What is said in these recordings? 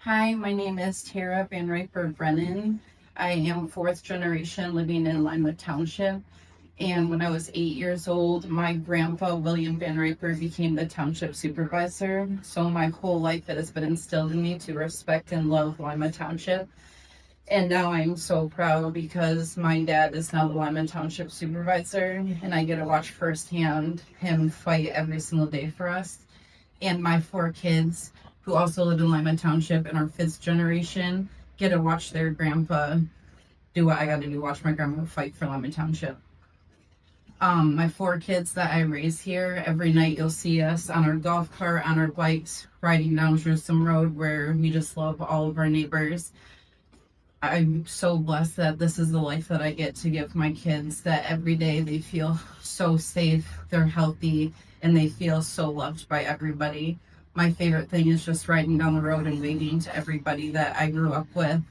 Hi, my name is Tara Van Riper Brennan. I am fourth generation living in Lima Township. And when I was 8 years old, my grandpa, William Van Riper, became the township supervisor. So my whole life it has been instilled in me to respect and love Lima Township. And now I'm so proud because my dad is now the Lima Township supervisor, and I get to watch firsthand him fight every single day for us. And my four kids, who also live in Lima Township and are fifth generation, get to watch their grandpa do what I got to do, watch my grandpa fight for Lima Township. My four kids that I raise here, every night you'll see us on our golf cart, on our bikes, riding down Jerusalem Road, where we just love all of our neighbors. I'm so blessed that this is the life that I get to give my kids, that every day they feel so safe, they're healthy, and they feel so loved by everybody. My favorite thing is just riding down the road and waving to everybody that I grew up with.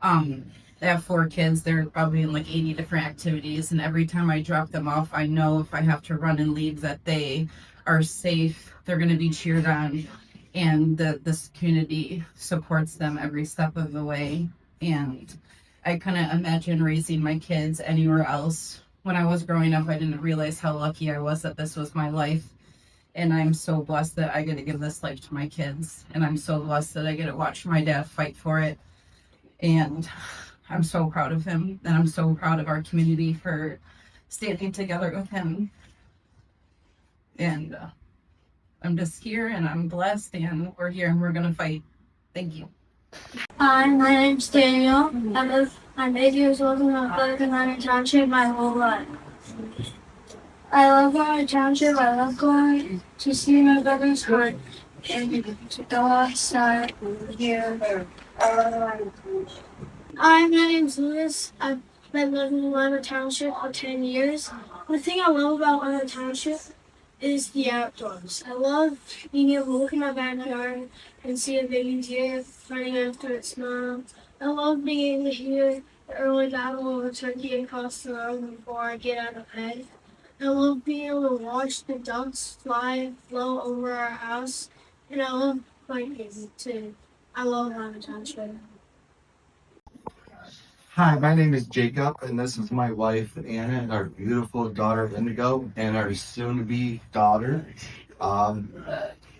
Um, I have four kids. They're probably in like 80 different activities, and every time I drop them off, I know if I have to run and leave that they are safe, they're going to be cheered on, and that this community supports them every step of the way. And I couldn't imagine raising my kids anywhere else. When I was growing up, I didn't realize how lucky I was that this was my life. And I'm so blessed that I get to give this life to my kids. And I'm so blessed that I get to watch my dad fight for it. And I'm so proud of him. And I'm so proud of our community for standing together with him. And I'm just here and I'm blessed and we're here and we're going to fight. Thank you. Hi, my name's Daniel. I'm 8 years old and I've lived in Lima Township my whole life. I love Lima Township. I love going to see my brother's hunt and to go outside here. Hi, my name's Lucas. I've been living in Lima Township for 10 years. The thing I love about Lima Township is the outdoors. I love being able to look in my backyard and see a baby deer running after its mom. I love being able to hear the early babble of a turkey across the road before I get out of bed. I love being able to watch the ducks flow over our house. And I love biking too. I love Lima Township. Hi, my name is Jacob, and this is my wife Anna, and our beautiful daughter Indigo, and our soon-to-be daughter. Um,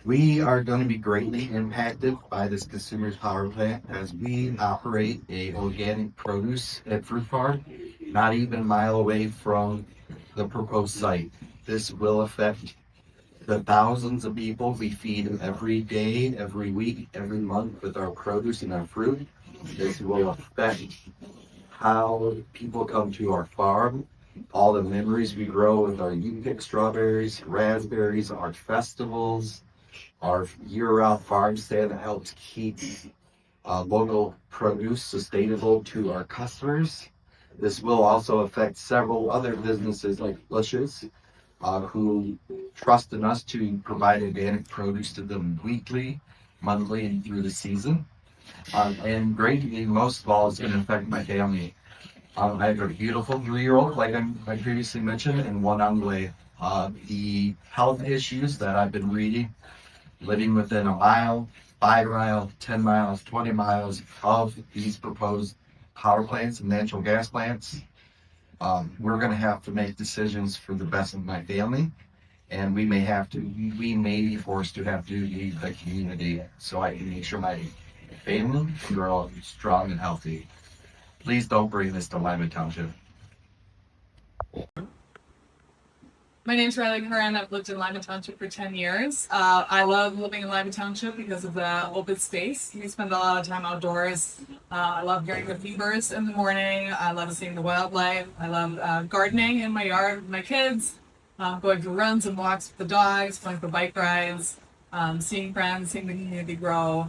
we are going to be greatly impacted by this consumer's power plant as we operate a organic produce and fruit farm, not even a mile away from the proposed site. This will affect the thousands of people we feed every day, every week, every month with our produce and our fruit. This will affect how people come to our farm, all the memories we grow with our you-pick strawberries, raspberries, our festivals, our year-round farm stand that helps keep local produce sustainable to our customers. This will also affect several other businesses like Bush's, who trust in us to provide organic produce to them weekly, monthly, and through the season. And greatly, most of all, it's going to affect my family. I have a beautiful 3-year-old, like I previously mentioned, and one on the way. The health issues that I've been reading, living within a mile, 5 miles, 10 miles, 20 miles of these proposed power plants and natural gas plants, we're going to have to make decisions for the best of my family. And we may be forced to have to leave the community so I can make sure my family can grow up strong and healthy. Please don't bring this to Lima Township. My name's Riley Curran. I've lived in Lima Township for 10 years. I love living in Lima Township because of the open space. We spend a lot of time outdoors. I love hearing the beavers in the morning. I love seeing the wildlife. I love gardening in my yard with my kids, going for runs and walks with the dogs, going for bike rides, seeing friends, seeing the community grow.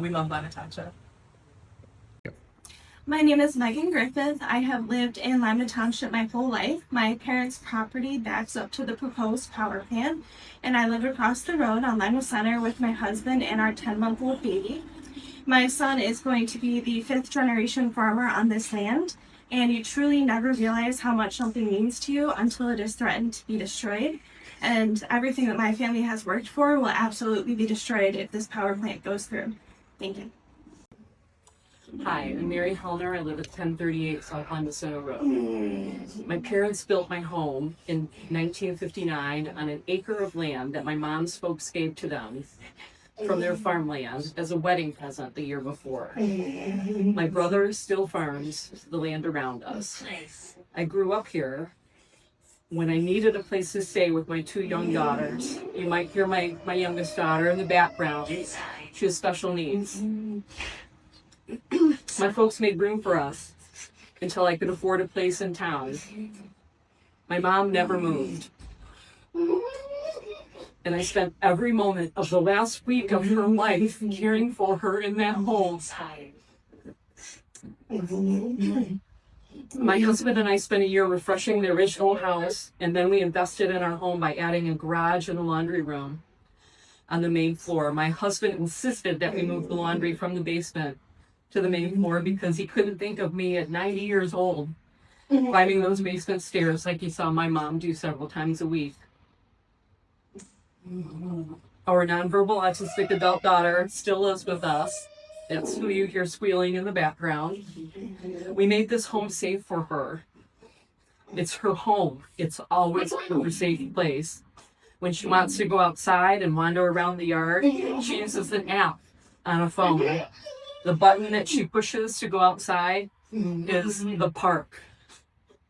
We love Lima Township. My name is Megan Griffith. I have lived in Lima Township my whole life. My parents' property backs up to the proposed power plant, and I live across the road on Lima Center with my husband and our 10-month-old baby. My son is going to be the 5th generation farmer on this land, and you truly never realize how much something means to you until it is threatened to be destroyed. And everything that my family has worked for will absolutely be destroyed if this power plant goes through. Thank you. Hi, I'm Mary Hellner. I live at 1038 South Lima Center Road. My parents built my home in 1959 on an acre of land that my mom's folks gave to them from their farmland as a wedding present the year before. My brother still farms the land around us. I grew up here. When I needed a place to stay with my two young daughters, you might hear my youngest daughter in the background. She has special needs. My folks made room for us until I could afford a place in town. My mom never moved. And I spent every moment of the last week of her life caring for her in that home. My husband and I spent a year refreshing the original house, and then we invested in our home by adding a garage and a laundry room on the main floor. My husband insisted that we move the laundry from the basement to the main floor because he couldn't think of me at 90 years old climbing those basement stairs like he saw my mom do several times a week. Our nonverbal autistic adult daughter still lives with us. That's who you hear squealing in the background. We made this home safe for her. It's her home. It's always her safe place. When she wants to go outside and wander around the yard, she uses an app on a phone. The button that she pushes to go outside is the park,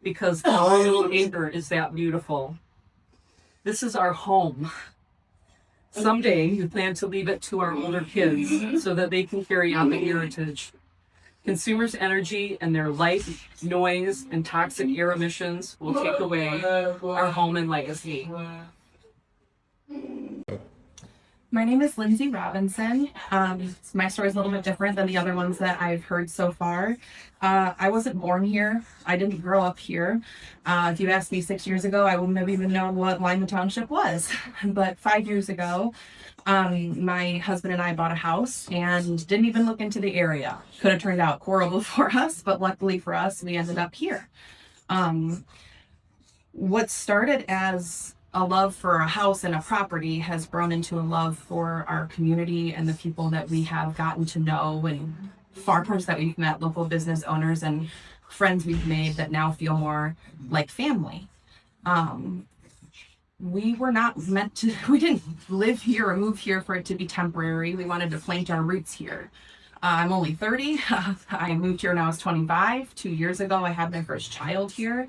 because our little acre is that beautiful. This is our home. Someday we plan to leave it to our older kids so that they can carry on the heritage. Consumers' energy and their light, noise, and toxic air emissions will take away our home and legacy. My name is Lindsay Robinson. My story is a little bit different than the other ones that I've heard so far. I wasn't born here. I didn't grow up here. If you asked me 6 years ago, I wouldn't have even known what Lima Township was. But 5 years ago, my husband and I bought a house and didn't even look into the area. Could have turned out horrible for us, but luckily for us, we ended up here. What started as a love for a house and a property has grown into a love for our community and the people that we have gotten to know, and farmers that we've met, local business owners, and friends we've made that now feel more like family. We were not meant to, we didn't live here or move here for it to be temporary. We wanted to plant our roots here. I'm only 30. I moved here when I was 25. 2 years ago, I had my first child here.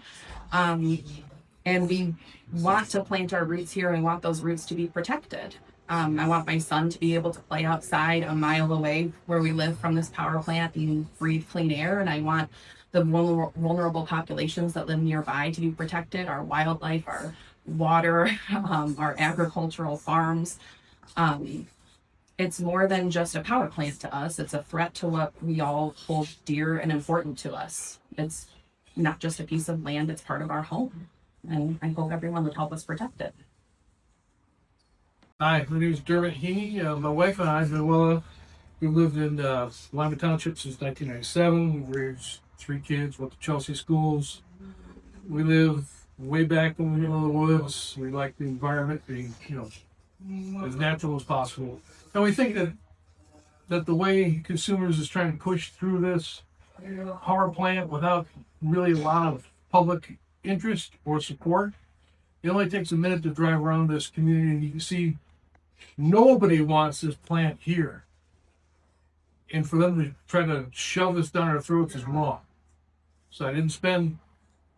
And we want to plant our roots here and want those roots to be protected. I want my son to be able to play outside a mile away where we live from this power plant and breathe clean air. And I want the vulnerable populations that live nearby to be protected, our wildlife, our water, our agricultural farms. It's more than just a power plant to us. It's a threat to what we all hold dear and important to us. It's not just a piece of land, it's part of our home. And I hope everyone would help us protect it. Hi, my name is Dermot Heaney. My wife and I, Manuela, we've lived in Lima Township since 1997. We've raised 3 kids, went to Chelsea schools. We live way back in the middle of the woods. We like the environment being, as natural as possible. And we think that the way consumers is trying to push through this power plant without really a lot of public interest or support. It only takes a minute to drive around this community and you can see nobody wants this plant here. And for them to try to shove this down our throats is wrong. So I didn't spend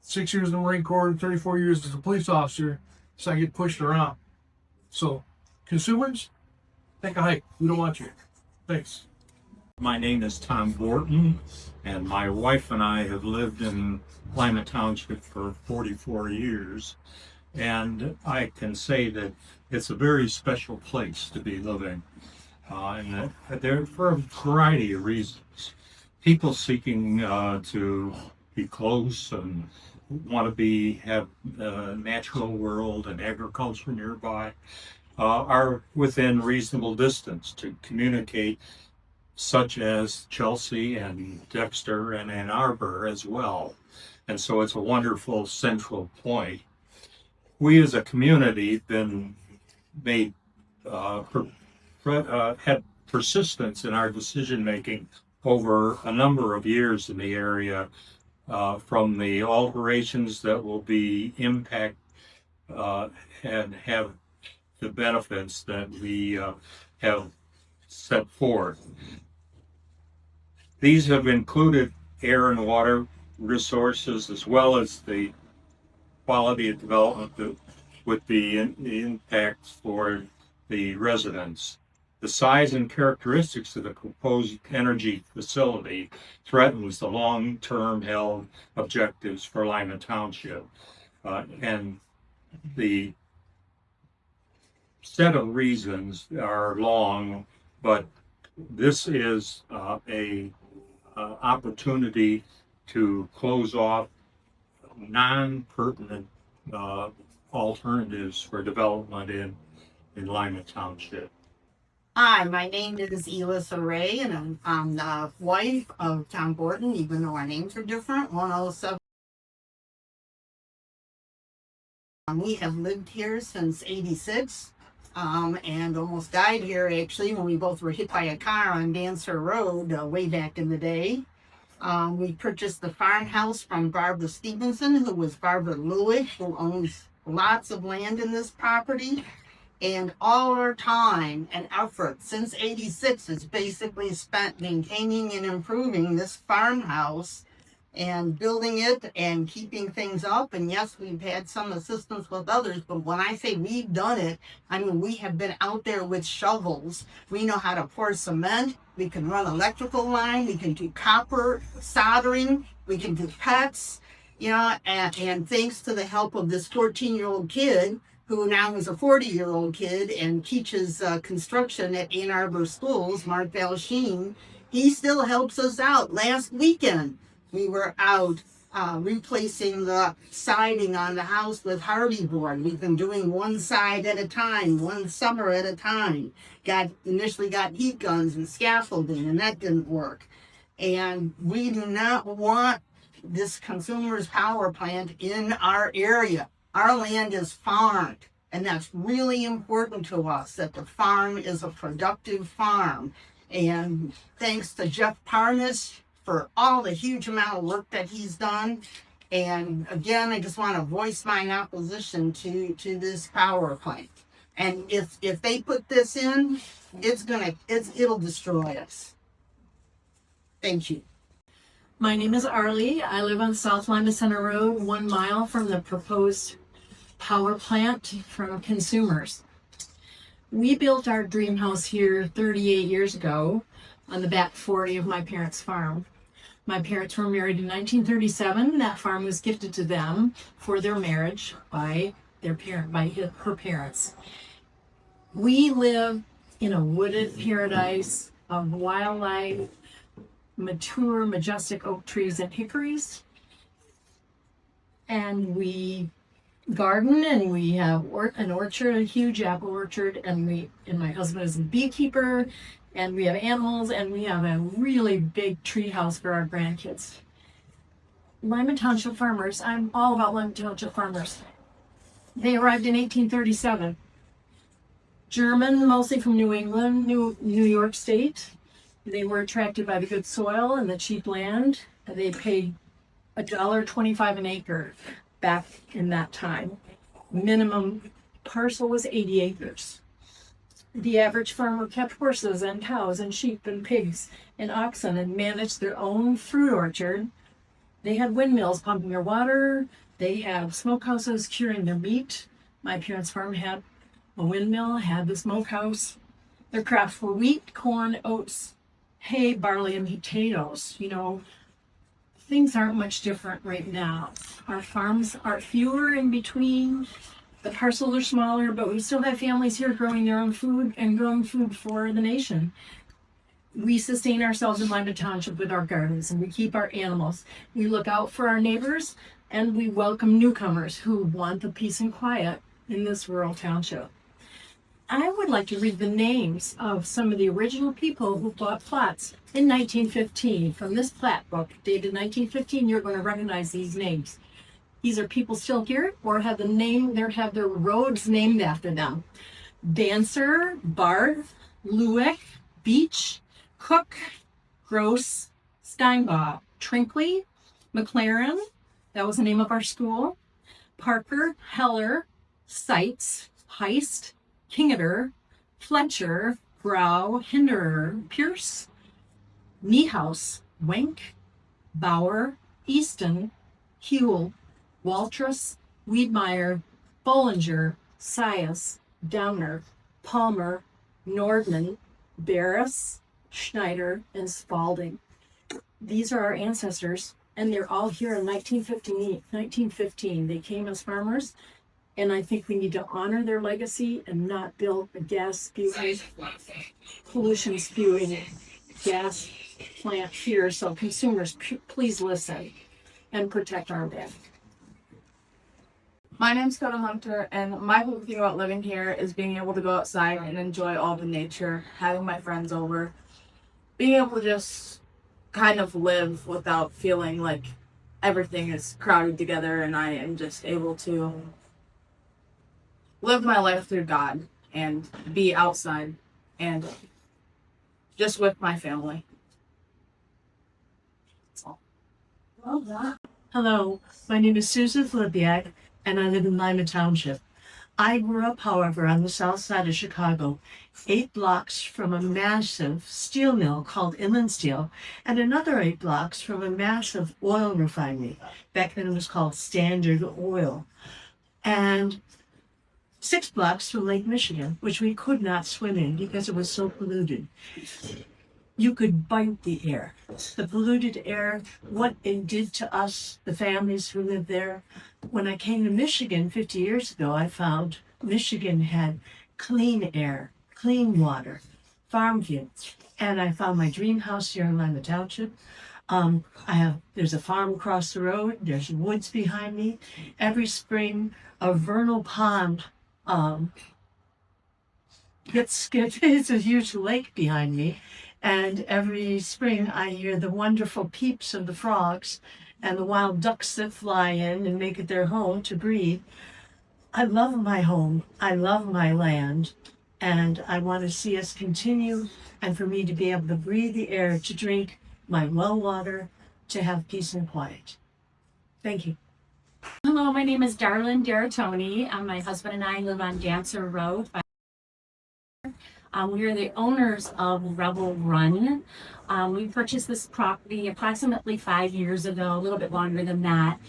6 years in the Marine Corps and 34 years as a police officer, so I get pushed around. So consumers, take a hike. We don't want you. Thanks. My name is Tom Gorton, and my wife and I have lived in Lima Township for 44 years. And I can say that it's a very special place to be living. And there for a variety of reasons. People seeking to be close and want to have a natural world and agriculture nearby are within reasonable distance to communicate, such as Chelsea and Dexter and Ann Arbor as well. And so it's a wonderful central point. We as a community then had persistence in our decision making over a number of years in the area, from the alterations that will be impact and have the benefits that we have set forth. These have included air and water resources, as well as the quality of development that, with the impacts for the residents. The size and characteristics of the proposed energy facility threatens the long-term held objectives for Lima Township. And the set of reasons are long, but this is a opportunity to close off non-pertinent alternatives for development in Lima Township. Hi, my name is Elissa Ray, and I'm the wife of Tom Borton, even though our names are different. 107. We have lived here since '86, and almost died here actually when we both were hit by a car on Dancer Road way back in the day. We purchased the farmhouse from Barbara Stevenson, who was Barbara Lewick, who owns lots of land in this property. And all our time and effort since '86 is basically spent maintaining and improving this farmhouse and building it and keeping things up. And yes, we've had some assistance with others, but when I say we've done it, I mean, we have been out there with shovels. We know how to pour cement. We can run electrical line. We can do copper soldering. We can do pets, you know, and thanks to the help of this 14-year-old kid, who now is a 40-year-old kid and teaches construction at Ann Arbor Schools, Mark Valsheen, he still helps us out. Last weekend, we were out replacing the siding on the house with hardy board. We've been doing one side at a time, one summer at a time. Initially got heat guns and scaffolding, and that didn't work. And we do not want this consumer's power plant in our area. Our land is farmed, and that's really important to us, that the farm is a productive farm. And thanks to Jeff Parnas for all the huge amount of work that he's done. And again, I just want to voice my opposition to this power plant. And if they put this in, it'll destroy us. Thank you. My name is Arlie. I live on South Lima Center Road, 1 mile from the proposed power plant from consumers. We built our dream house here 38 years ago on the back 40 of my parents' farm. My parents were married in 1937. That farm was gifted to them for their marriage by her parents. We live in a wooded paradise of wildlife, mature, majestic oak trees and hickories. And we garden, and we have an orchard, a huge apple orchard, and my husband is a beekeeper, and we have animals, and we have a really big tree house for our grandkids. Lima Township farmers, I'm all about Lima Township farmers. They arrived in 1837. German, mostly from New England, New York State. They were attracted by the good soil and the cheap land. They paid $1.25 an acre back in that time. Minimum parcel was 80 acres. The average farmer kept horses and cows and sheep and pigs and oxen and managed their own fruit orchard. They had windmills pumping their water. They had smokehouses curing their meat. My parents' farm had a windmill, had the smokehouse. Their crops were wheat, corn, oats, hay, barley, and potatoes. You know, things aren't much different right now. Our farms are fewer in between. The parcels are smaller, but we still have families here growing their own food and growing food for the nation. We sustain ourselves in Lima Township with our gardens, and we keep our animals. We look out for our neighbors, and we welcome newcomers who want the peace and quiet in this rural township. I would like to read the names of some of the original people who bought plots in 1915. From this plat book, dated 1915, you're going to recognize these names. These are people still here or have their roads named after them. Dancer, Barth, Lewick, Beach, Cook, Gross, Steinbach, Trinkley, McLaren, that was the name of our school, Parker, Heller, Seitz, Heist, Kingeter, Fletcher, Grau, Hinderer, Pierce, Niehaus, Wenk, Bauer, Easton, Huel, Waltrus, Wiedmeyer, Bollinger, Sias, Downer, Palmer, Nordman, Barris, Schneider, and Spalding. These are our ancestors, and they're all here in 1915. They came as farmers, and I think we need to honor their legacy and not build a gas spewing, pollution spewing gas plant here. So consumers, please listen and protect our land. My name's Coda Hunter, and my favorite thing about living here is being able to go outside and enjoy all the nature, having my friends over, being able to just kind of live without feeling like everything is crowded together, and I am just able to live my life through God and be outside and just with my family. That's all. Hello, my name is Susan Flibiak, and I live in Lima Township. I grew up, however, on the south side of Chicago, 8 blocks from a massive steel mill called Inland Steel, and another 8 blocks from a massive oil refinery. Back then it was called Standard Oil. And 6 blocks from Lake Michigan, which we could not swim in because it was so polluted. You could bite the air. The polluted air, what it did to us, the families who lived there. When I came to Michigan 50 years ago, I found Michigan had clean air, clean water, farm fields. And I found my dream house here in Lima Township. There's a farm across the road. There's woods behind me. Every spring, a vernal pond it's a huge lake behind me. And every spring I hear the wonderful peeps of the frogs and the wild ducks that fly in and make it their home to breed. I love my home. I love my land. And I want to see us continue and for me to be able to breathe the air, to drink my well water, to have peace and quiet. Thank you. Hello, my name is Darlene Daratoni. My husband and I live on Dancer Road. We are the owners of Rebel Run. We purchased this property approximately 5 years ago, a little bit longer than that,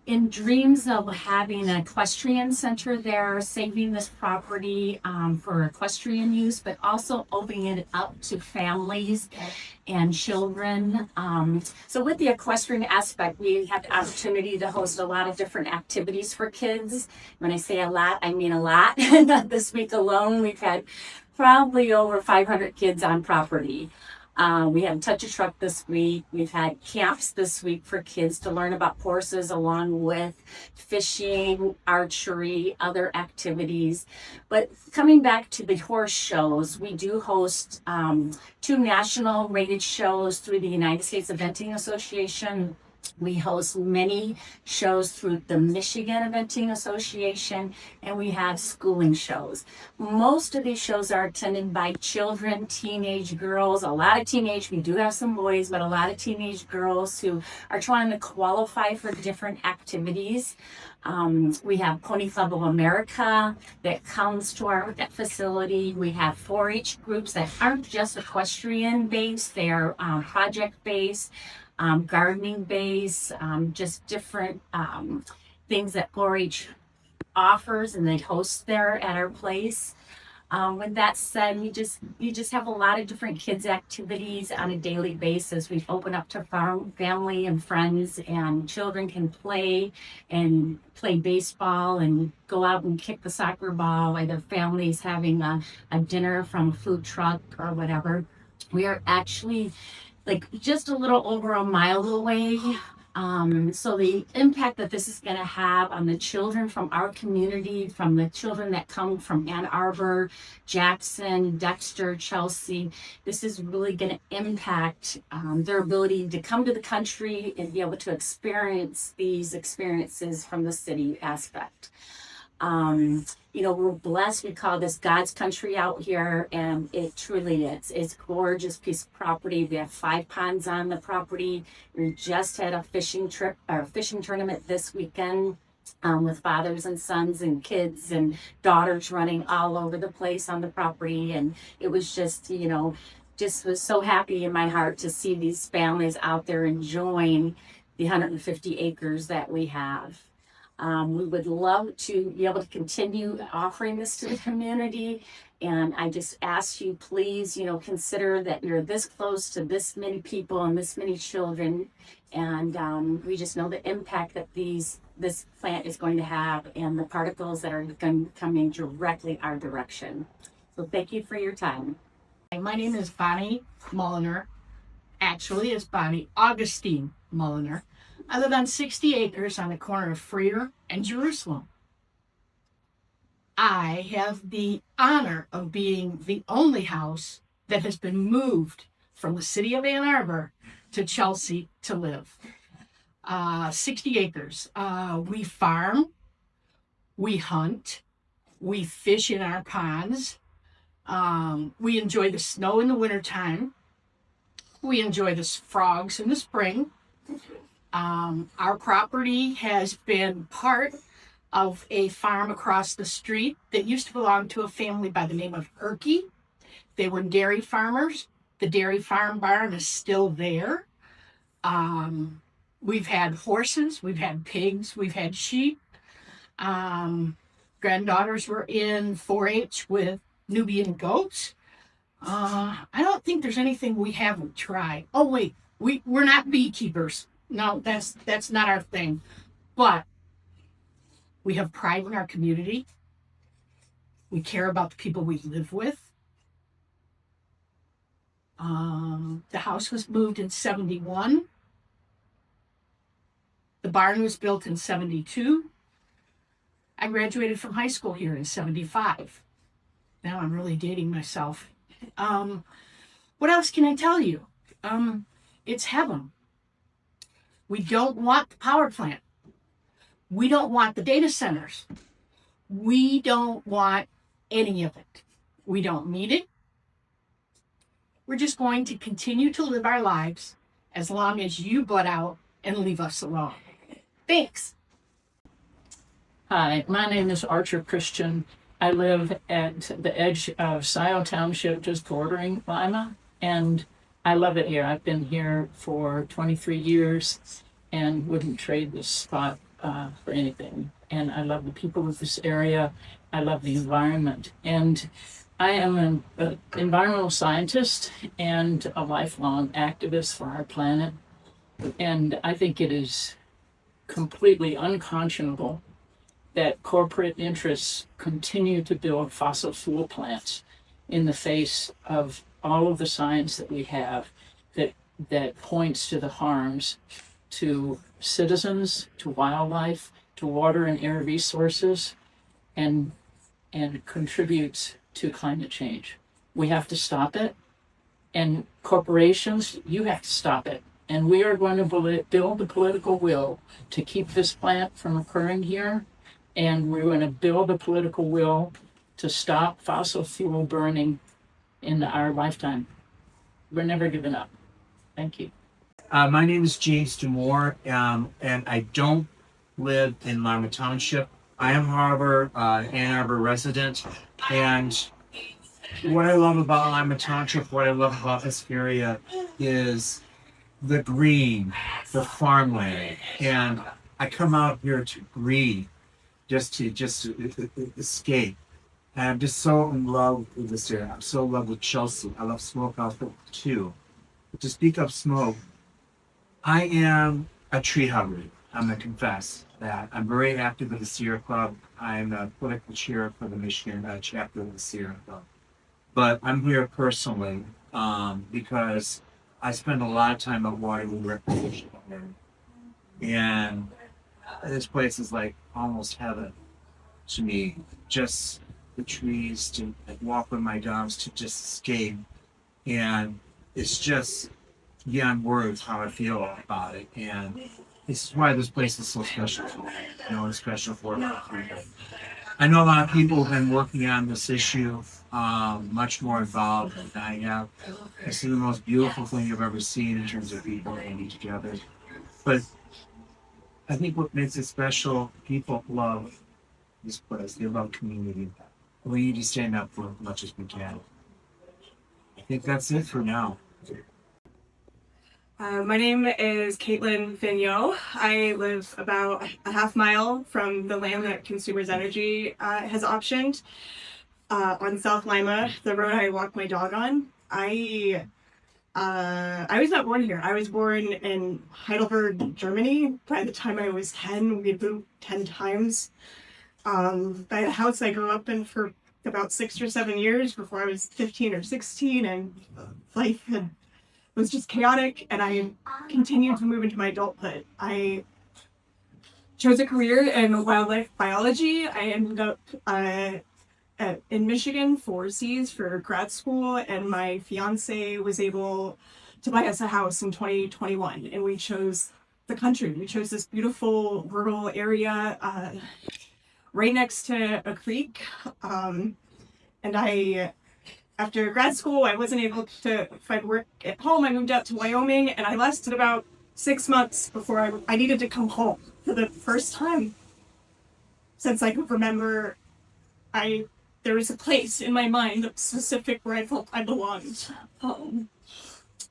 in dreams of having an equestrian center there, saving this property for equestrian use, but also opening it up to families and children. So with the equestrian aspect, we have the opportunity to host a lot of different activities for kids. When I say a lot, I mean a lot. This week alone, we've had probably over 500 kids on property. We had Touch a Truck this week. We've had camps this week for kids to learn about horses, along with fishing, archery, other activities. But coming back to the horse shows, we do host 2 national rated shows through the United States Eventing Association. We host many shows through the Michigan Eventing Association, and we have schooling shows. Most of these shows are attended by children, teenage girls, a lot of teenage, we do have some boys, but a lot of teenage girls who are trying to qualify for different activities. We have Pony Club of America that comes to our facility. We have 4-H groups that aren't just equestrian based, they are project based. Gardening base, just different things that 4-H offers, and they host there at our place. With that said, we just have a lot of different kids activities on a daily basis. We open up to family and friends, and children can play baseball and go out and kick the soccer ball while their family's having a dinner from a food truck or whatever. We are actually just a little over a mile away. So the impact that this is going to have on the children from our community, from the children that come from Ann Arbor, Jackson, Dexter, Chelsea, this is really going to impact their ability to come to the country and be able to experience these experiences from the city aspect. You know, we're blessed. We call this God's country out here, and it truly is. It's a gorgeous piece of property. We have 5 ponds on the property. We just had a fishing trip or fishing tournament this weekend. With fathers and sons and kids and daughters running all over the place on the property. And it was just, you know, just was so happy in my heart to see these families out there enjoying the 150 acres that we have. We would love to be able to continue offering this to the community. And I just ask you, please, you know, consider that you're this close to this many people and this many children. And we just know the impact that this plant is going to have and the particles that are coming directly our direction. So thank you for your time. My name is Bonnie Mulliner. Actually, it's Bonnie Augustine Mulliner. I live on 60 acres on the corner of Freer and Jerusalem. I have the honor of being the only house that has been moved from the city of Ann Arbor to Chelsea to live. 60 acres. We farm, we hunt, we fish in our ponds. We enjoy the snow in the wintertime. We enjoy the frogs in the spring. Our property has been part of a farm across the street that used to belong to a family by the name of Erkey. They were dairy farmers. The dairy farm barn is still there. We've had horses, we've had pigs, we've had sheep. Granddaughters were in 4-H with Nubian goats. I don't think there's anything we haven't tried. Oh wait, we're not beekeepers. No, that's not our thing. But we have pride in our community. We care about the people we live with. The house was moved in 71. The barn was built in 72. I graduated from high school here in 75. Now I'm really dating myself. What else can I tell you? It's heaven. We don't want the power plant. We don't want the data centers. We don't want any of it. We don't need it. We're just going to continue to live our lives as long as you butt out and leave us alone. Thanks. Hi, my name is Archer Christian. I live at the edge of Lima Township, just bordering Lima, and I love it here. I've been here for 23 years and wouldn't trade this spot for anything. And I love the people of this area. I love the environment. And I am an environmental scientist and a lifelong activist for our planet. And I think it is completely unconscionable that corporate interests continue to build fossil fuel plants in the face of all of the science that we have that points to the harms to citizens, to wildlife, to water and air resources, and contributes to climate change. We have to stop it, and corporations, you have to stop it. And we are going to build the political will to keep this plant from occurring here, and we're going to build the political will to stop fossil fuel burning in our lifetime. We're never giving up. Thank you. My name is James DeMore, and I don't live in Lima Township. I am, however, an Ann Arbor resident, and what I love about Lima Township, what I love about this area is the green, the farmland, and I come out here to breathe, just to escape. And I'm just so in love with this area. I'm so in love with Chelsea. I love Smokehouse too. But to speak of smoke, I am a tree hugger. I'm gonna confess that. I'm very active in the Sierra Club. I'm a political chair for the Michigan chapter of the Sierra Club. But I'm here personally because I spend a lot of time at Waterloo Recreation Area. And this place is like almost heaven to me. Just the trees, to walk with my dogs, to just escape. And it's just beyond words how I feel about it. And this is why this place is so special to me. You know, it's special for me. I know a lot of people have been working on this issue, much more involved than I have. This is the most beautiful thing I've ever seen in terms of people working together. But I think what makes it special, people love this place. They love community. We need to stand up for as much as we can. I think that's it for now. My name is Caitlin Vigneault. I live about a half mile from the land that Consumers Energy has optioned on South Lima, the road I walk my dog on. I was not born here. I was born in Heidelberg, Germany. By the time I was 10, we moved 10 times. The house I grew up in for about 6 or 7 years before I was 15 or 16, and life was just chaotic, and I continued to move into my adulthood. I chose a career in wildlife biology. I ended up in Michigan for overseas for grad school, and my fiance was able to buy us a house in 2021, and we chose the country. We chose this beautiful rural area right next to a creek, and after grad school, I wasn't able to find work at home. I moved out to Wyoming, and I lasted about 6 months before I needed to come home for the first time since I could remember. There was a place in my mind that was specific where I felt I belonged,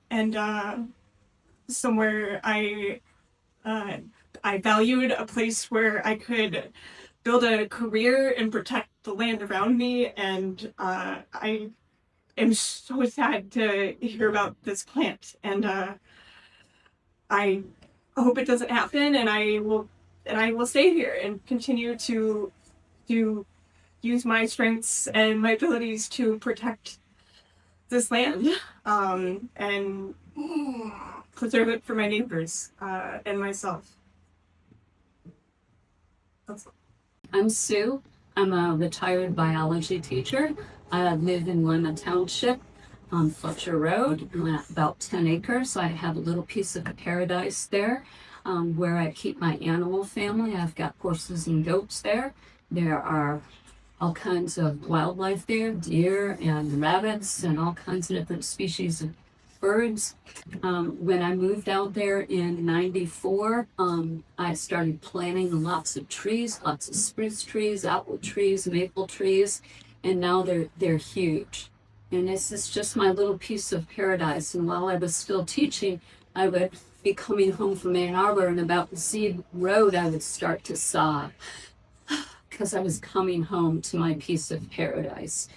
and somewhere I valued a place where I could build a career and protect the land around me, and I am so sad to hear about this plant, and I hope it doesn't happen, and I will stay here and continue to use my strengths and my abilities to protect this land, and preserve it for my neighbors and myself. I'm Sue. I'm a retired biology teacher. I live in Lima Township on Fletcher Road, about 10 acres. I have a little piece of paradise there where I keep my animal family. I've got horses and goats there. There are all kinds of wildlife there, deer and rabbits and all kinds of different species of birds. When I moved out there in '94, I started planting lots of trees, lots of spruce trees, apple trees, maple trees, and now they're huge. And this is just my little piece of paradise. And while I was still teaching, I would be coming home from Ann Arbor, and about the Seed Road, I would start to sob because I was coming home to my piece of paradise.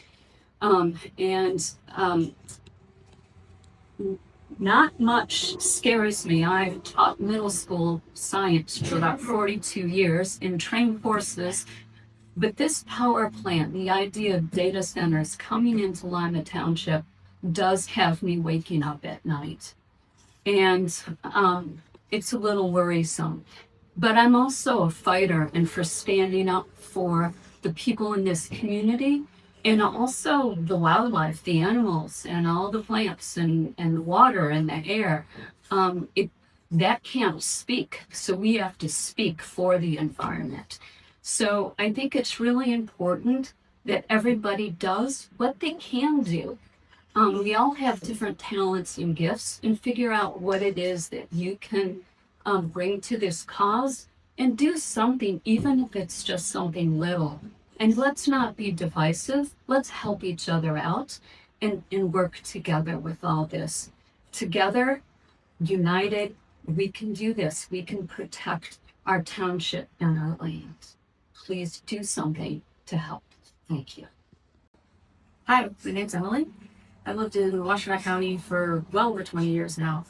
Not much scares me. I've taught middle school science for about 42 years and trained horses. But this power plant, the idea of data centers coming into Lima Township, does have me waking up at night. And it's a little worrisome. But I'm also a fighter and for standing up for the people in this community, and also the wildlife, the animals, and all the plants and the water and the air. That can't speak, so we have to speak for the environment. So I think it's really important that everybody does what they can do. We all have different talents and gifts, and figure out what it is that you can bring to this cause and do something, even if it's just something little. And let's not be divisive. Let's help each other out and work together with all this. Together, united, we can do this. We can protect our township and our land. Please do something to help. Thank you. Hi, my name's Emily. I've lived in Washtenaw County for well over 20 years now.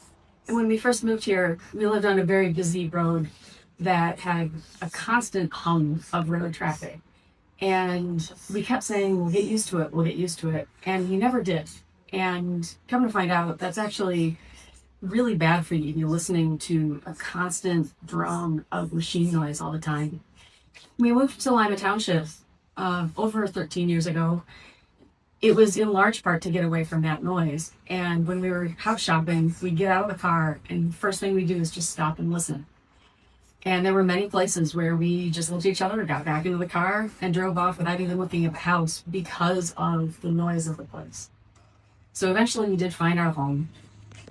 And when we first moved here, we lived on a very busy road that had a constant hum of road traffic. And we kept saying, we'll get used to it, we'll get used to it. And we never did. And come to find out, that's actually really bad for you. You're listening to a constant drone of machine noise all the time. We moved to Lima Township over 13 years ago. It was in large part to get away from that noise. And when we were house shopping, we'd get out of the car, and the first thing we do is just stop and listen. And there were many places where we just looked at each other, got back into the car, and drove off without even looking at the house because of the noise of the place. So eventually we did find our home,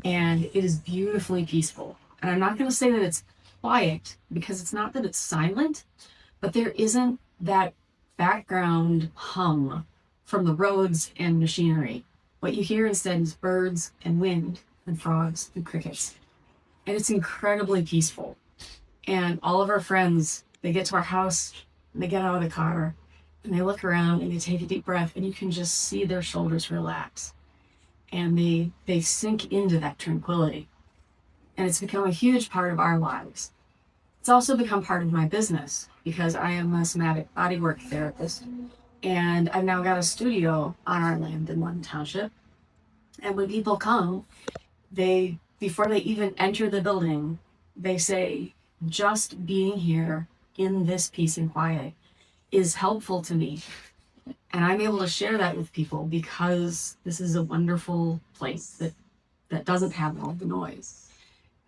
and it is beautifully peaceful. And I'm not going to say that it's quiet, because it's not that it's silent, but there isn't that background hum from the roads and machinery. What you hear instead is birds and wind and frogs and crickets. And it's incredibly peaceful. And all of our friends, they get to our house, and they get out of the car, and they look around, and they take a deep breath, and you can just see their shoulders relax. And they sink into that tranquility. And it's become a huge part of our lives. It's also become part of my business, because I am a somatic bodywork therapist. And I've now got a studio on our land in Lima Township. And when people come, before they even enter the building, they say, just being here in this peace and quiet is helpful to me. And I'm able to share that with people because this is a wonderful place that doesn't have all the noise.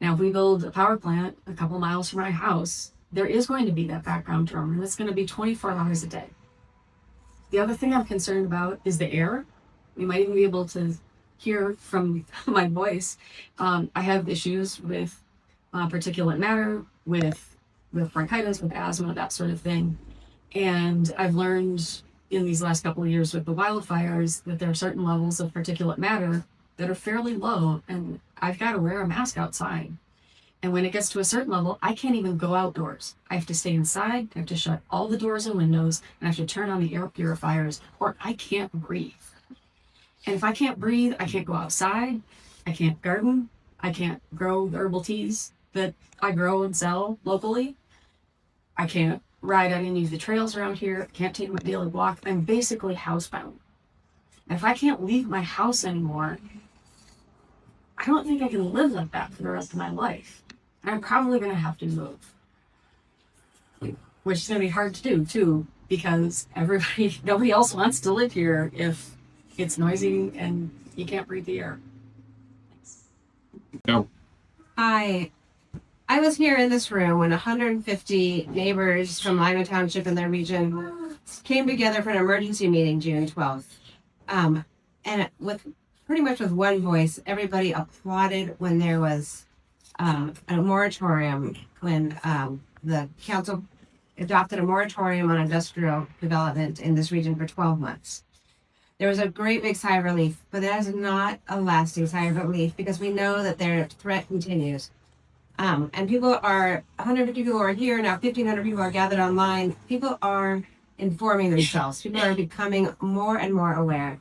Now, if we build a power plant a couple miles from my house, there is going to be that background drum, and it's going to be 24 hours a day. The other thing I'm concerned about is the air. We might even be able to hear from my voice. I have issues with particulate matter, with bronchitis, with asthma, that sort of thing. And I've learned in these last couple of years with the wildfires that there are certain levels of particulate matter that are fairly low, and I've got to wear a mask outside. And when it gets to a certain level, I can't even go outdoors. I have to stay inside, I have to shut all the doors and windows, and I have to turn on the air purifiers, or I can't breathe. And if I can't breathe, I can't go outside, I can't garden, I can't grow the herbal teas that I grow and sell locally. I can't ride on any of the trails around here, I can't take my daily walk. I'm basically housebound. And if I can't leave my house anymore, I don't think I can live like that for the rest of my life. And I'm probably going to have to move. Which is going to be hard to do, too, because nobody else wants to live here if it's noisy and you can't breathe the air. No. Hi. I was here in this room when 150 neighbors from Lima Township and their region came together for an emergency meeting June 12th. And pretty much with one voice, everybody applauded when there was a moratorium, when the council adopted a moratorium on industrial development in this region for 12 months. There was a great big sigh of relief, but that is not a lasting sigh of relief because we know that their threat continues. And 150 people are here, now 1,500 people are gathered online. People are informing themselves. People are becoming more and more aware.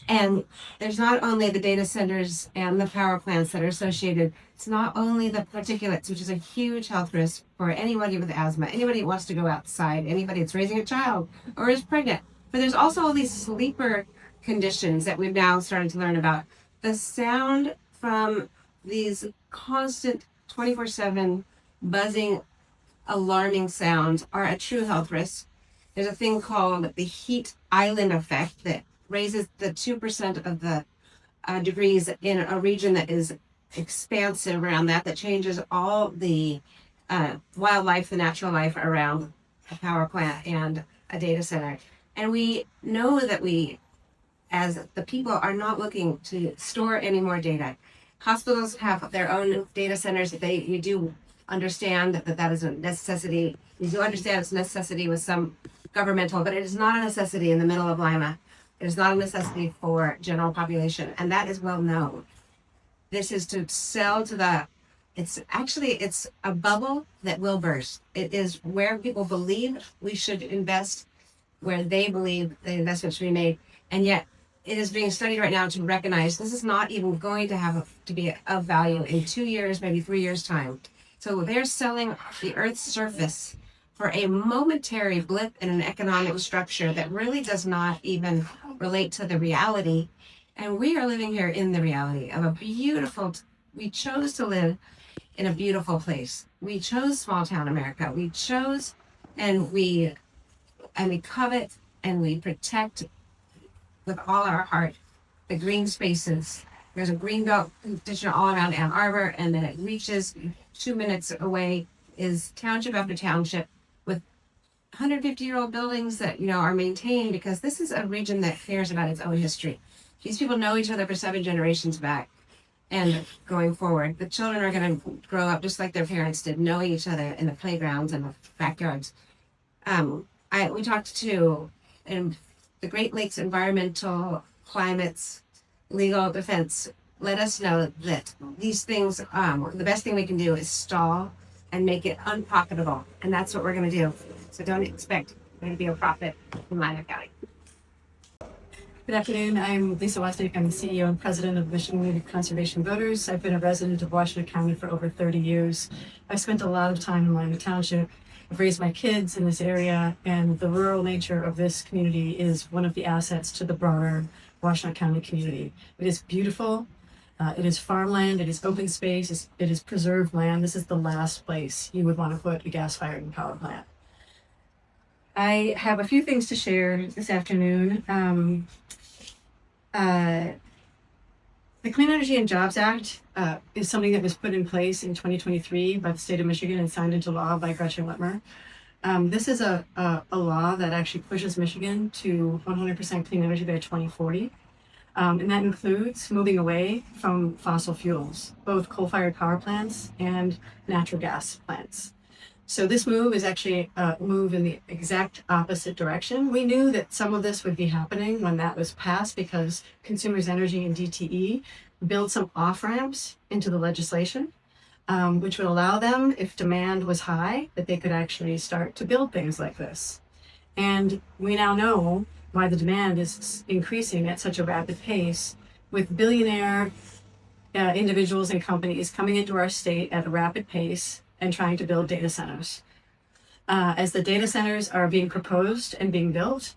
And there's not only the data centers and the power plants that are associated, it's not only the particulates, which is a huge health risk for anybody with asthma, anybody who wants to go outside, anybody that's raising a child or is pregnant. But there's also all these sleeper conditions that we've now started to learn about. The sound from these constant 24/7 buzzing, alarming sounds are a true health risk. There's a thing called the heat island effect that raises the 2% of the degrees in a region that is expansive around that changes all the wildlife, the natural life around a power plant and a data center. And we know that we, as the people, are not looking to store any more data. Hospitals have their own data centers. We do understand that is a necessity. We do understand it's a necessity with some governmental, but it is not a necessity in the middle of Lima. It is not a necessity for general population, and that is well known. This is to sell to it's a bubble that will burst. It is where people believe we should invest, where they believe the investment should be made, and yet it is being studied right now to recognize this is not even going to have to be of value in 2 years, maybe 3 years' time. So they're selling the Earth's surface for a momentary blip in an economic structure that really does not even relate to the reality. And we are living here in the reality of we chose to live in a beautiful place. We chose small town America. We chose and we covet and we protect with all our heart the green spaces. There's a green belt condition all around Ann Arbor, and then it reaches 2 minutes away is township after township with 150-year-old buildings that, are maintained, because this is a region that cares about its own history. These people know each other for 7 generations back and going forward. The children are going to grow up just like their parents did, knowing each other in the playgrounds and the backyards. We talked to the Great Lakes Environmental Climates Legal Defense. Let us know that these things, the best thing we can do is stall and make it unprofitable. And that's what we're going to do. So don't expect there to be a profit in Lima County. Good afternoon. I'm Lisa Westig. I'm the CEO and president of Michigan Community Conservation Voters. I've been a resident of Washington County for over 30 years. I've spent a lot of time in Lima Township. I've raised my kids in this area, and the rural nature of this community is one of the assets to the broader Washington County community. It is beautiful. It is farmland. It is open space. It is preserved land. This is the last place you would want to put a gas-fired power plant. I have a few things to share this afternoon. The Clean Energy and Jobs Act is something that was put in place in 2023 by the state of Michigan and signed into law by Gretchen Whitmer. This is a law that actually pushes Michigan to 100% clean energy by 2040. And that includes moving away from fossil fuels, both coal-fired power plants and natural gas plants. So this move is actually a move in the exact opposite direction. We knew that some of this would be happening when that was passed because Consumers Energy and DTE built some off-ramps into the legislation, which would allow them, if demand was high, that they could actually start to build things like this. And we now know why the demand is increasing at such a rapid pace, with billionaire individuals and companies coming into our state at a rapid pace and trying to build data centers. As the data centers are being proposed and being built,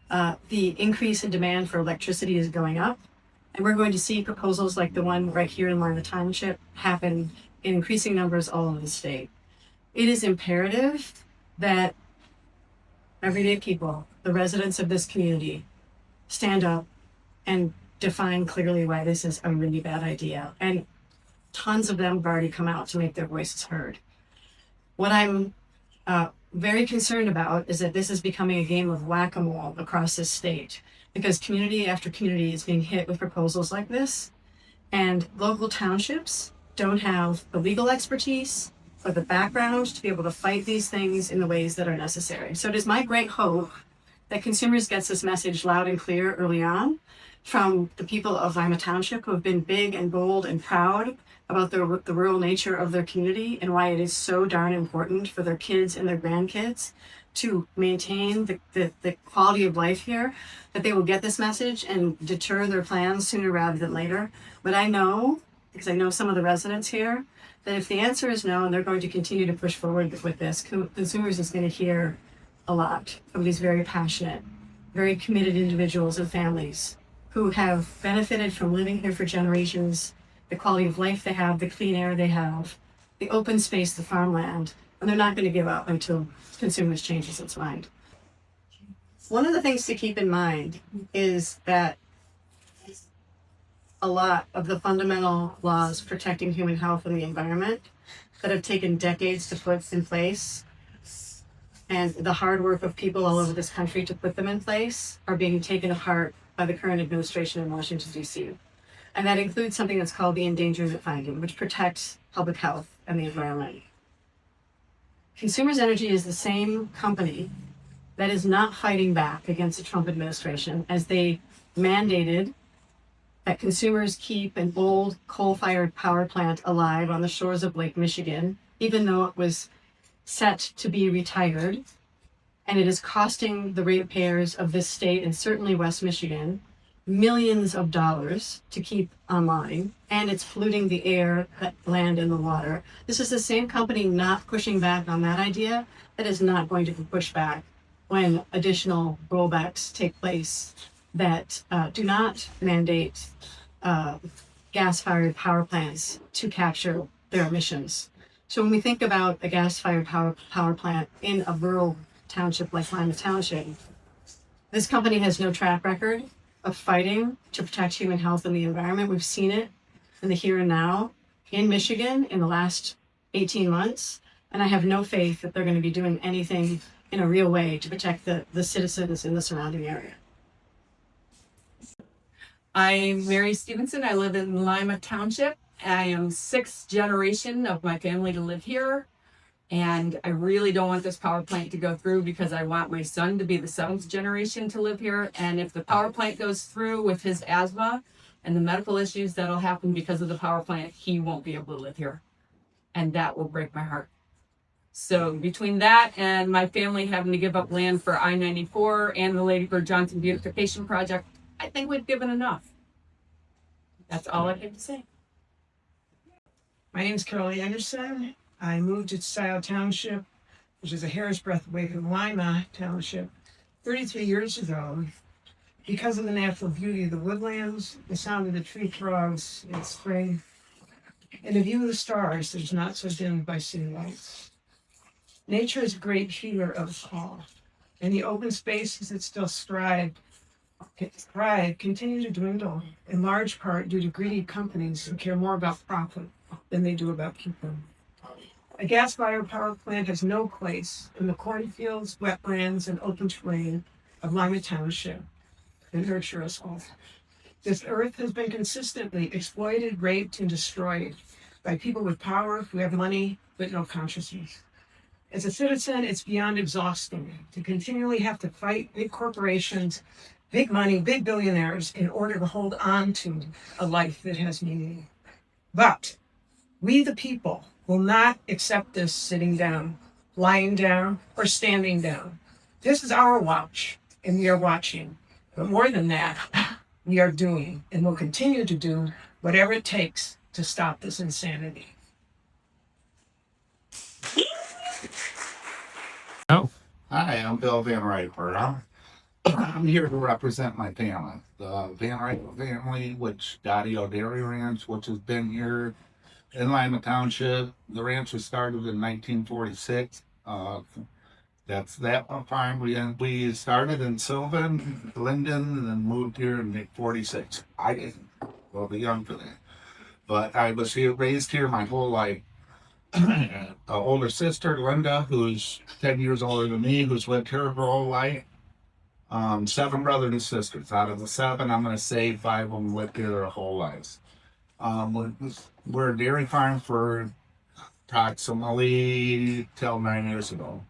the increase in demand for electricity is going up, and we're going to see proposals like the one right here in Lima Township happen in increasing numbers all over the state. It is imperative that everyday people, the residents of this community, stand up and define clearly why this is a really bad idea. And tons of them have already come out to make their voices heard. What I'm very concerned about is that this is becoming a game of whack-a-mole across this state, because community after community is being hit with proposals like this, and local townships don't have the legal expertise or the background to be able to fight these things in the ways that are necessary. So it is my great hope that Consumers gets this message loud and clear early on from the people of Lima Township, who have been big and bold and proud about the rural nature of their community and why it is so darn important for their kids and their grandkids to maintain the quality of life here, that they will get this message and deter their plans sooner rather than later. But I know, because I know some of the residents here, that if the answer is no and they're going to continue to push forward with this, Consumers is going to hear a lot from these very passionate, very committed individuals and families who have benefited from living here for generations, the quality of life they have, the clean air they have, the open space, the farmland, and they're not going to give up until Consumers changes its mind. One of the things to keep in mind is that a lot of the fundamental laws protecting human health and the environment that have taken decades to put in place, and the hard work of people all over this country to put them in place, are being taken apart by the current administration in Washington, D.C. And that includes something that's called the endangerment finding, which protects public health and the environment. Consumers Energy is the same company that is not fighting back against the Trump administration, as they mandated that consumers keep an old coal-fired power plant alive on the shores of Lake Michigan, even though it was set to be retired. And it is costing the ratepayers of this state, and certainly West Michigan, millions of dollars to keep online, and it's polluting the air, the land, and the water. This is the same company not pushing back on that idea that is not going to be pushed back when additional rollbacks take place that do not mandate gas-fired power plants to capture their emissions. So when we think about a gas-fired power plant in a rural township like Lima Township, this company has no track record of fighting to protect human health and the environment. We've seen it in the here and now in Michigan in the last 18 months, And I have no faith that they're going to be doing anything in a real way to protect the citizens in the surrounding area. I'm Mary Stevenson. I live in Lima Township. I am sixth generation of my family to live here. And I really don't want this power plant to go through because I want my son to be the seventh generation to live here. And if the power plant goes through with his asthma and the medical issues that'll happen because of the power plant, he won't be able to live here. And that will break my heart. So between that and my family having to give up land for I-94 and the Lady Bird Johnson beautification project, I think we've given enough. That's all I have to say. My name is Carol Anderson. I moved to Scioto Township, which is a hair's breadth away from Lima Township, 33 years ago. Because of the natural beauty of the woodlands, the sound of the tree frogs in spring, and the view of the stars that is not so dimmed by city lights. Nature is a great healer of us all, and the open spaces that still thrive continue to dwindle, in large part due to greedy companies who care more about profit than they do about people. A gas-fired power plant has no place in the cornfields, wetlands, and open terrain of Lima Township that nurture us all. This earth has been consistently exploited, raped, and destroyed by people with power who have money but no consciousness. As a citizen, it's beyond exhausting to continually have to fight big corporations, big money, big billionaires in order to hold on to a life that has meaning. But we, the people, will not accept this sitting down, lying down, or standing down. This is our watch, and we are watching. But more than that, we are doing and will continue to do whatever it takes to stop this insanity. Hi, I'm Bill Van Riper. I'm here to represent my family, the Van Riper family, which Daddy Dairy Ranch, which has been here in Lima Township. The ranch was started in 1946. That's that farm. We started in Sylvan, Linden, and then moved here in 46. I didn't, well, be young for that. But I was here, raised here my whole life. An older sister, Linda, who's 10 years older than me, who's lived here her whole life. 7 brothers and sisters. Out of the 7, I'm going to say 5 of them lived here their whole lives. We're a dairy farm for approximately till 9 years ago.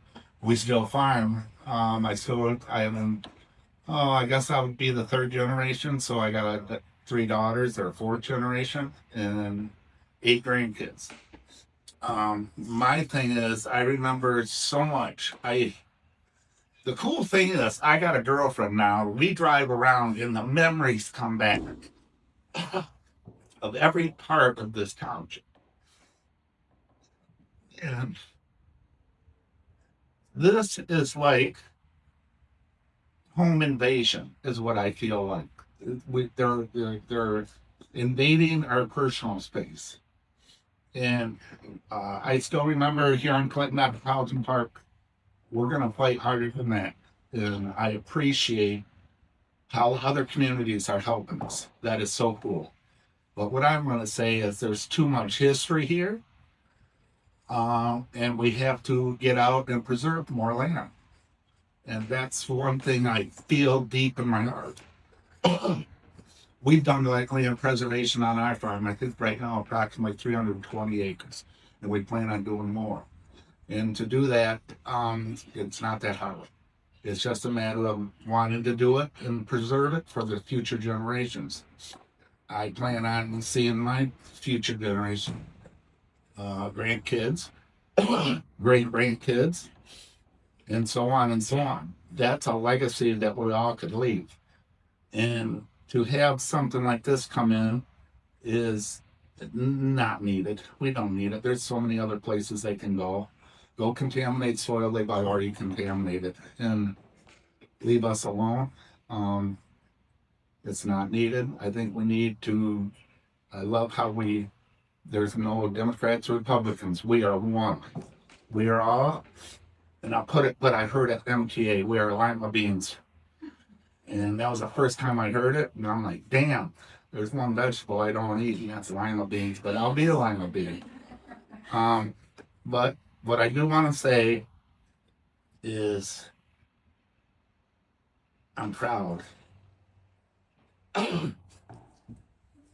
We still farm. I guess I would be the 3rd generation. So I got 3 daughters, or 4th generation, and 8 grandkids. My thing is, I remember so much. The cool thing is, I got a girlfriend now. We drive around and the memories come back of every part of this township. And this is like home invasion, is what I feel like. They're invading our personal space. And I still remember here in Clinton Metropolitan Park, we're going to fight harder than that. And I appreciate how other communities are helping us. That is so cool. But what I'm going to say is there's too much history here. And we have to get out and preserve more land. And that's one thing I feel deep in my heart. We've done like land preservation on our farm. I think right now approximately 320 acres, and we plan on doing more. And to do that, it's not that hard. It's just a matter of wanting to do it and preserve it for the future generations. I plan on seeing my future generation, grandkids, great grandkids, and so on and so on. That's a legacy that we all could leave. And to have something like this come in is not needed. We don't need it. There's so many other places they can go. Go contaminate soil they've already contaminated and leave us alone. It's not needed. I think we need to, I love how there's no Democrats or Republicans. We are one. We are all, and I'll put it, but I heard at MTA, we are Lima beans. And that was the first time I heard it, and I'm like, damn, there's one vegetable I don't eat, and that's lima beans, but I'll be a lima bean. But what I do want to say is I'm proud of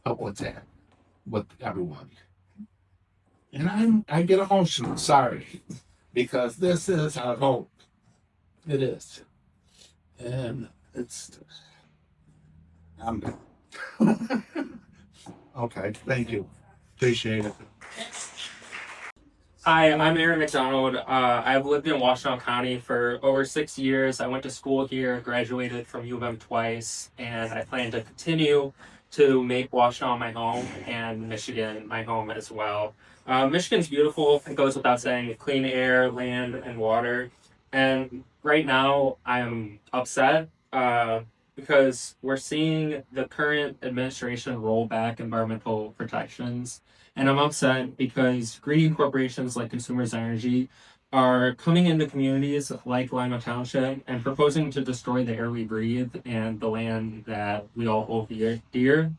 what's happened with everyone. And I get emotional, sorry, because this is our hope. It is. And I'm done. Okay, thank you. Appreciate it. Hi, I'm Aaron McDonald. I've lived in Washtenaw County for over 6 years. I went to school here, graduated from U of M twice, and I plan to continue to make Washtenaw my home and Michigan my home as well. Michigan's beautiful. It goes without saying. Clean air, land, and water. And right now, I'm upset because we're seeing the current administration roll back environmental protections, and I'm upset because greedy corporations like Consumers Energy are coming into communities like Lima Township and proposing to destroy the air we breathe and the land that we all hold dear.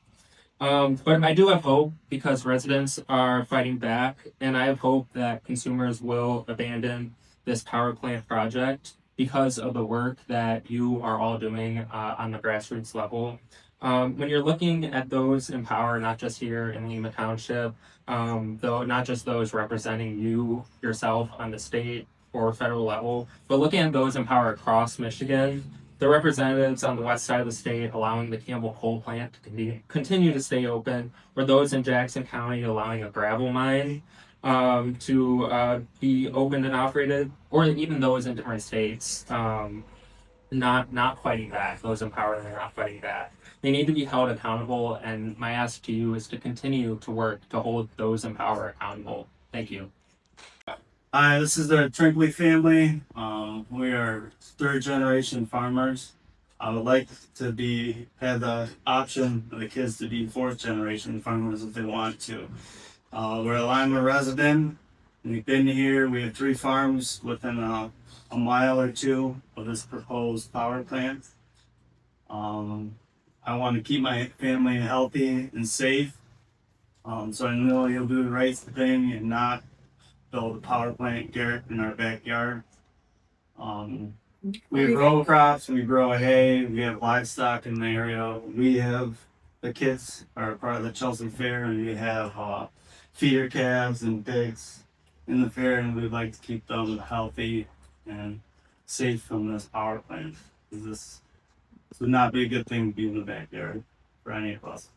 But I do have hope because residents are fighting back, and I have hope that consumers will abandon this power plant project because of the work that you are all doing on the grassroots level. When you're looking at those in power, not just here in Lima Township, though not just those representing you yourself on the state or federal level, but looking at those in power across Michigan, the representatives on the west side of the state allowing the Campbell coal plant to continue to stay open, or those in Jackson County allowing a gravel mine to be opened and operated, or even those in different states not fighting back. Those in power, they're not fighting back. They need to be held accountable, and my ask to you is to continue to work to hold those in power accountable. Thank you. Hi, this is the Trinkley family. We are third generation farmers. I would like to have the option of the kids to be fourth generation farmers if they want to. We're a Lima resident. We've been here. We have 3 farms within a mile or two of this proposed power plant. I want to keep my family healthy and safe. So I know you'll do the right thing and not build a power plant here in our backyard. We grow crops, we grow hay, we have livestock in the area. The kids are part of the Chelsea Fair, and we have feeder calves and pigs in the fair, and we'd like to keep them healthy and safe from this power plant. This would not be a good thing to be in the backyard for any of us.